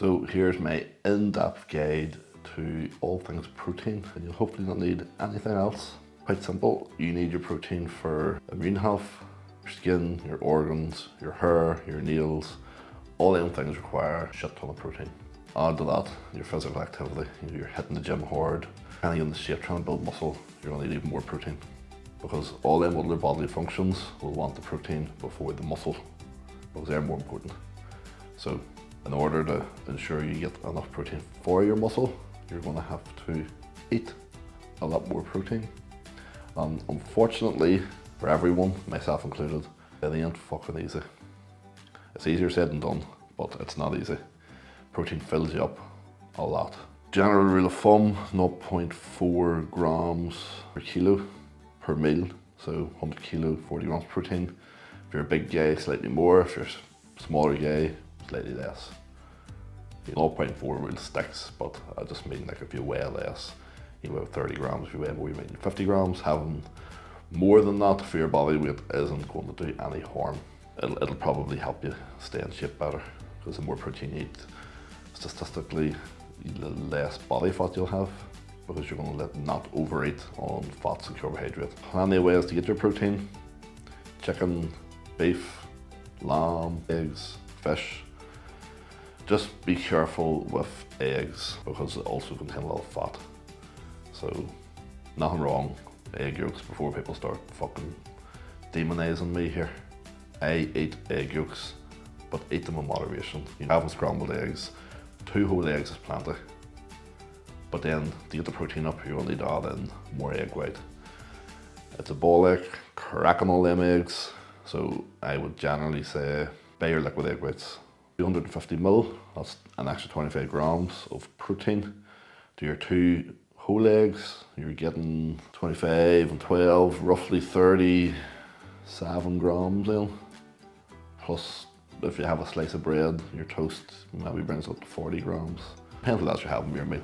So here's my in-depth guide to all things protein, and you'll hopefully not need anything else. Quite simple. You need your protein for immune health, your skin, your organs, your hair, your nails. All them things require a shit ton of protein. Add to that your physical activity. You're hitting the gym hard, trying to get in the shape, trying to build muscle. You're going to need even more protein, because all them other bodily functions will want the protein before the muscle, because they're more important. So in order to ensure you get enough protein for your muscle, you're going to have to eat a lot more protein. And unfortunately for everyone, myself included, it ain't fucking easy. It's easier said than done, but it's not easy. Protein fills you up a lot. General rule of thumb, 0.4 grams per kilo per meal. So 100 kilo, 40 grams protein. If you're a big guy, slightly more. If you're a smaller guy, slightly less. 0.4 rule sticks, but I just mean like if you weigh less, you weigh 30 grams, if you weigh more, you weigh 50 grams. Having more than that for your body weight isn't going to do any harm. It'll probably help you stay in shape better, because the more protein you eat, statistically, the less body fat you'll have, because you're going to not overeat on fats and carbohydrates. Plenty of ways to get your protein: chicken, beef, lamb, eggs, fish. Just be careful with eggs, because they also contain a lot of fat. So nothing wrong, egg yolks, before people start fucking demonizing me here. I eat egg yolks, but eat them in moderation. You have them scrambled eggs. 2 whole eggs is plenty. But then to get the protein up, you will need to add in more egg white. It's a bollock, cracking all them eggs. So I would generally say buy your liquid egg whites. 250 ml, that's an extra 25 grams of protein. To your 2 whole eggs, you're getting 25 and 12, roughly 37 grams in. Plus, if you have a slice of bread, your toast maybe brings up to 40 grams. Depends what else you're having with your meal.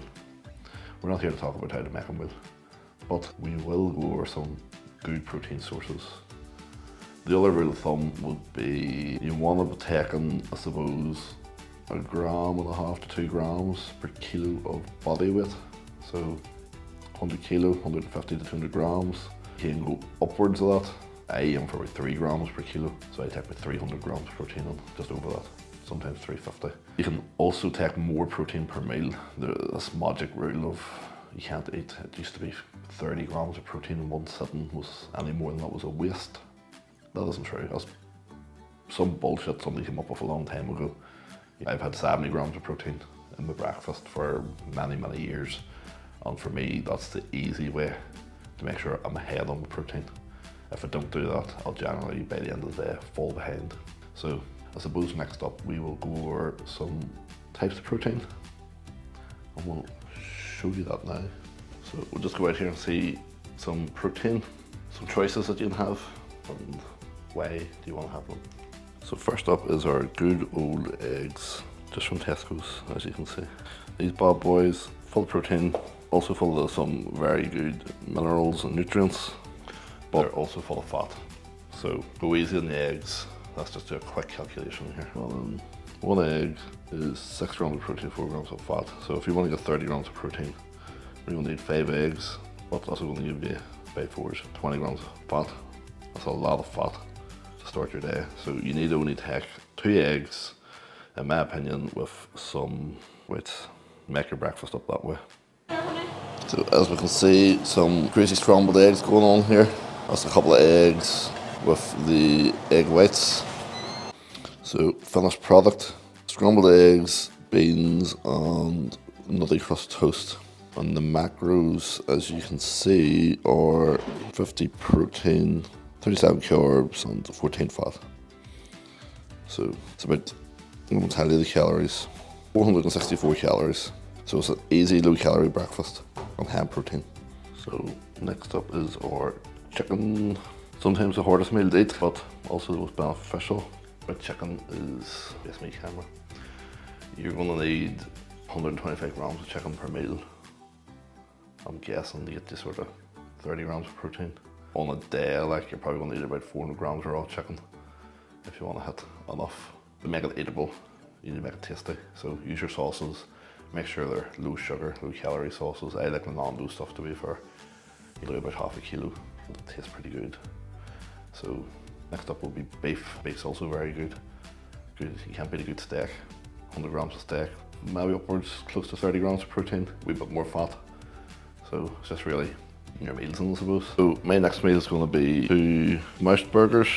We're not here to talk about how to make a meal, but we will go over some good protein sources. The other rule of thumb would be you want to be taking, I suppose, 1.5 grams to 2 grams per kilo of body weight. So 100 kilo, 150 to 200 grams. You can go upwards of that. I aim for about 3 grams per kilo, so I take about 300 grams protein on, just over that, sometimes 350. You can also take more protein per meal. This magic rule of you can't eat, it used to be 30 grams of protein in one sitting, was any more than that was a waste. That isn't true. That's some bullshit somebody came up with a long time ago. I've had 70 grams of protein in my breakfast for many, many years. And for me, that's the easy way to make sure I'm ahead on the protein. If I don't do that, I'll generally, by the end of the day, fall behind. So I suppose next up, we will go over some types of protein. And we'll show you that now. So we'll just go out here and see some protein, some choices that you can have, and why do you want to have them. So first up is our good old eggs, just from Tesco's, as you can see. These bad boys, full of protein, also full of some very good minerals and nutrients, but they're also full of fat. So go easy on the eggs. Let's just do a quick calculation here. Well, 1 egg is 6 grams of protein, 4 grams of fat. So if you want to get 30 grams of protein, you're going to need 5 eggs, but that's also going to give you, by 4s, 20 grams of fat. That's a lot of fat to start your day. So you need to only take 2 eggs, in my opinion, with some whites. Make your breakfast up that way. So as we can see, some crazy scrambled eggs going on here. That's a couple of eggs with the egg whites. So finished product: scrambled eggs, beans, and nutty crust toast. And the macros, as you can see, are 50 protein, 37 carbs, and 14 fat. So it's about, I'm going to tell you the calories: 464 calories. So it's an easy low calorie breakfast on high protein. So next up is our chicken. Sometimes the hardest meal to eat, but also the most beneficial. But chicken is, yes, my camera. You're going to need 125 grams of chicken per meal. I'm guessing to get to sort of 30 grams of protein. On a day, like, you're probably going to need about 400 grams of raw chicken if you want to hit enough. To make it eatable, you need to make it tasty. So use your sauces, make sure they're low sugar, low calorie sauces. I like the Nando's stuff, to be fair. You do about half a kilo, it tastes pretty good. So next up will be beef. Beef's also very good. Good, you can't beat a good steak. 100 grams of steak, maybe upwards close to 30 grams of protein, a wee bit more fat. So it's just really your meals in, I suppose. So my next meal is going to be 2 mashed burgers,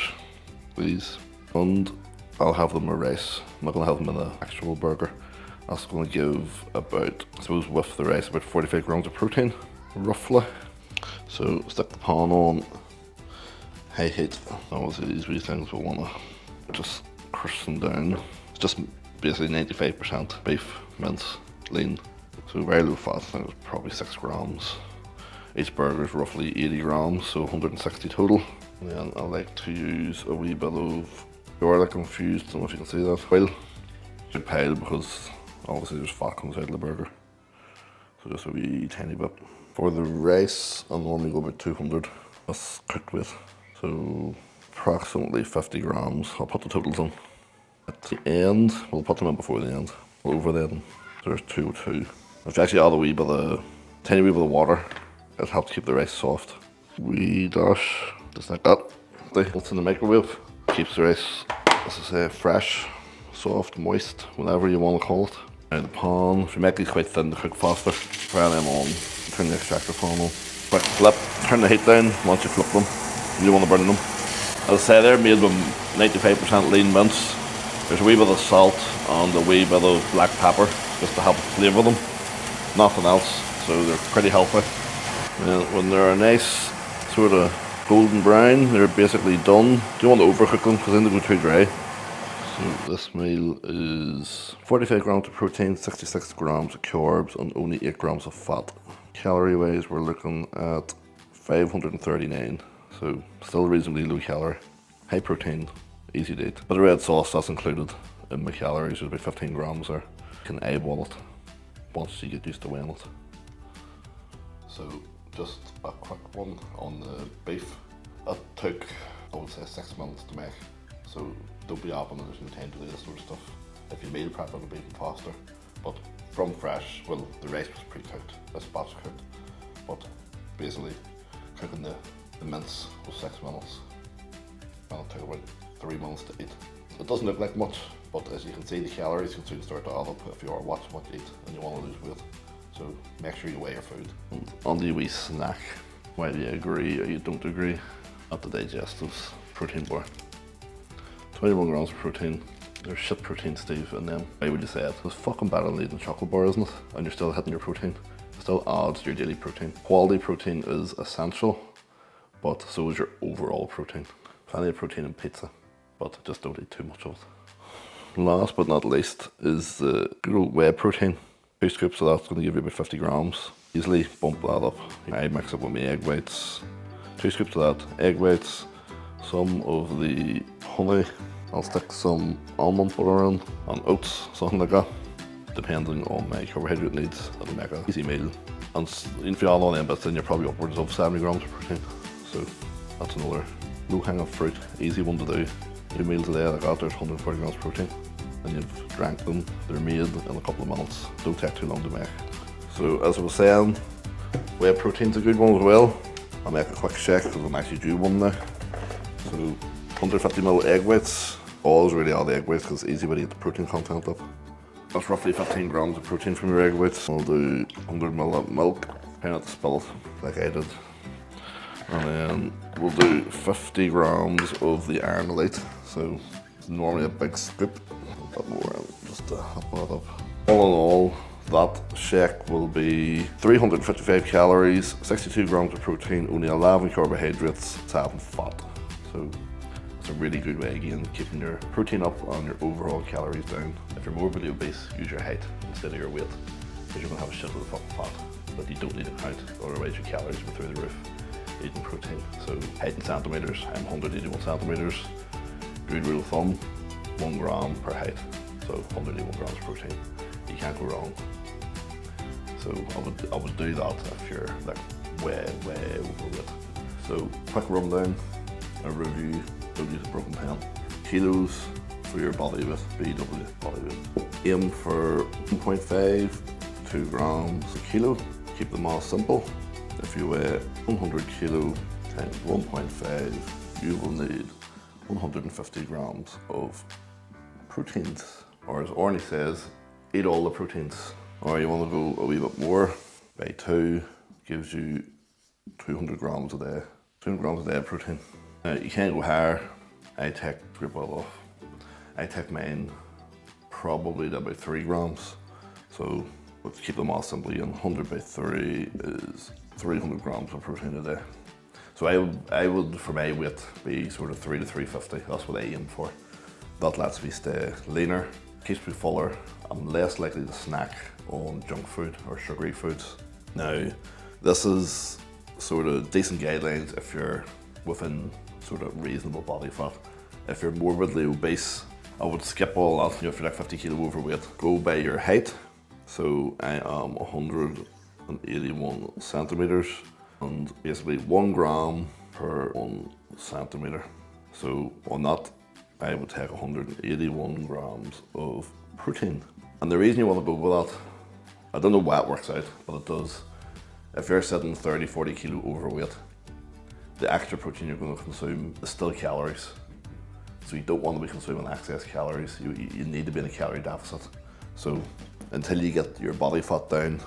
these, and I'll have them with rice. I'm not going to have them in an actual burger. That's going to give about, I suppose with the rice, about 45 grams of protein, roughly. So stick the pan on high heat. Obviously these wee things will want to just crush them down. It's just basically 95% beef, mince, lean. So very low fat, I think it's probably 6 grams. Each burger is roughly 80 grams, so 160 total. And then I like to use a wee bit of garlic infused, I don't know if you can see that, oil. Good pile because obviously there's fat comes out of the burger. So just a wee tiny bit. For the rice, I normally go about 200. That's cooked with. So approximately 50 grams. I'll put the totals on. At the end, we'll put them in before the end. Over the end. So there's 202. If you actually add a wee bit of, tiny wee bit of water, it helps keep the rice soft. Wee dash, just like that. It's in the microwave. Keeps the rice, as I say, fresh, soft, moist, whatever you want to call it. Now the pan, if you make these quite thin to cook faster, fry them on, turn the extractor fan on. Quick flip, turn the heat down once you flip them. You don't want to burn them. As I say, they're made with 95% lean mince. There's a wee bit of salt and a wee bit of black pepper just to help flavour them. Nothing else, so they're pretty healthy. And when they're a nice sort of golden brown, they're basically done. You don't want to overcook them because then they go too dry. So this meal is 45 grams of protein, 66 grams of carbs and only 8 grams of fat. Calorie wise, we're looking at 539, so still reasonably low calorie. High protein, easy to eat. But the red sauce, that's included in my calories, there's about 15 grams there. You can eyeball it once you get used to weighing it. So just a quick one on the beef. That took, I would say, 6 months to make. So don't be up when there's no time to do this sort of stuff. If you meal prep, it'll be even faster. But from fresh, well, the rice was pre-cooked, this batch cooked. But basically, cooking the mince was 6 minutes. And it took about 3 months to eat. It doesn't look like much, but as you can see, the calories can soon start to add up if you are watching what you eat and you want to lose weight. So make sure you weigh your food. And on the wee snack, whether you agree or you don't agree, at the digestives protein bar. 21 grams of protein. There's shit protein, Steve, in them. Why would you say it? It's fucking better than eating a chocolate bar, isn't it? And you're still hitting your protein. It still adds to your daily protein. Quality protein is essential, but so is your overall protein. Plenty of protein in pizza, but just don't eat too much of it. Last but not least is the good old whey protein. 2 scoops of that's going to give you about 50 grams. Easily bump that up. I mix it with my egg whites. 2 scoops of that, egg whites, some of the honey. I'll stick some almond butter in and oats, something like that. Depending on my carbohydrate needs, it'll make an easy meal. And if you add all them bits, then you're probably upwards of 70 grams of protein. So that's another low-hanging fruit, easy one to do. 2 meals a day like that, there's 140 grams of protein. And you've drank them, they're made in a couple of minutes. Don't take too long to make. So as I was saying, whey protein's a good one as well. I'll make a quick shake because I'm actually due one now. So 150ml egg whites. Always really add the egg whites because it's easy to get the protein content up. That's roughly 15 grams of protein from your egg whites. I'll do 100ml of milk, try not to spill it like I did. And then we'll do 50 grams of the iron elite. So it's normally a big scoop. A bit more just to help that up. All in all, that shake will be 355 calories, 62 grams of protein, only 11 carbohydrates, 7 fat. So it's a really good way again, keeping your protein up and your overall calories down. If you're morbidly obese, use your height instead of your weight, because you're gonna have a shitload of fucking fat. But you don't need a count, otherwise your calories go through the roof eating protein. So height in centimeters, I'm 181 centimeters. Good rule of thumb, 1 gram per height. So 181 grams of protein. You can't go wrong. So I would do that if you're like way overweight. So quick rundown, a review, don't use a broken pen. Kilos, for your body weight, BW body weight. Aim for 1.5 to 2 grams a kilo. Keep them all simple. If you weigh 100 kilo times 1.5, you will need 150 grams of proteins. Or as Orny says, eat all the proteins. Or you want to go a wee bit more, by 2 gives you 200 grams a day. 200 grams a day of protein. Now you can't go higher. I take I take mine probably to about 3 grams. So let's keep them all simply, and 100 by 3 is 300 grams of protein a day. So I would for my weight be sort of 3 to 350. That's what I aim for. That lets me stay leaner, keeps me fuller. I'm less likely to snack on junk food or sugary foods. Now, this is sort of decent guidelines if you're within sort of reasonable body fat. If you're morbidly obese, I would skip all that. You know, if you're like 50 kilo overweight, go by your height. So I am 181 centimeters, and basically 1 gram per 1 centimeter. So on that, I would take 181 grams of protein. And the reason you want to go with that, I don't know why it works out, but it does. If you're sitting 30, 40 kilo overweight, the extra protein you're going to consume is still calories. So you don't want to be consuming excess calories. You need to be in a calorie deficit. So until you get your body fat down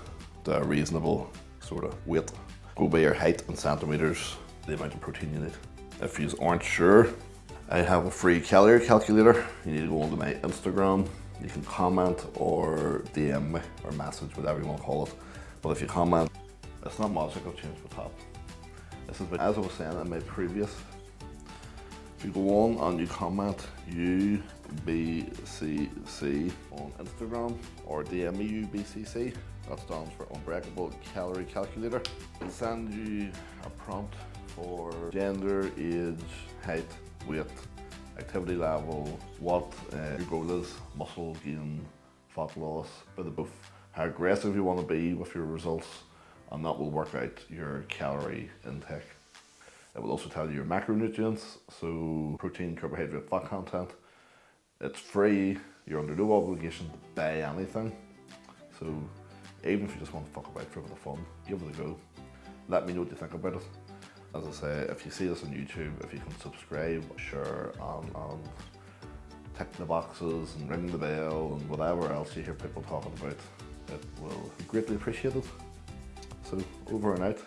to a reasonable sort of weight, go by your height in centimeters, the amount of protein you need. If you aren't sure, I have a free calorie calculator. You need to go onto my Instagram. You can comment or DM me or message, whatever you want to call it. But if you comment, it's not magic, I'll change the top. This is, as I was saying in my previous, if you go on and you comment UBCC on Instagram or DM me UBCC, that stands for Unbreakable Calorie Calculator. It'll send you a prompt for gender, age, height, weight, activity level, what your goal is, muscle gain, fat loss, bit of both, how aggressive you want to be with your results, and that will work out your calorie intake. It will also tell you your macronutrients, so protein, carbohydrate, fat content. It's free, you're under no obligation to buy anything. So even if you just want to fuck about for a bit of fun, give it a go. Let me know what you think about it. As I say, if you see this on YouTube, if you can subscribe, share, and tick the boxes and ring the bell and whatever else you hear people talking about, it will be greatly appreciated. So over and out.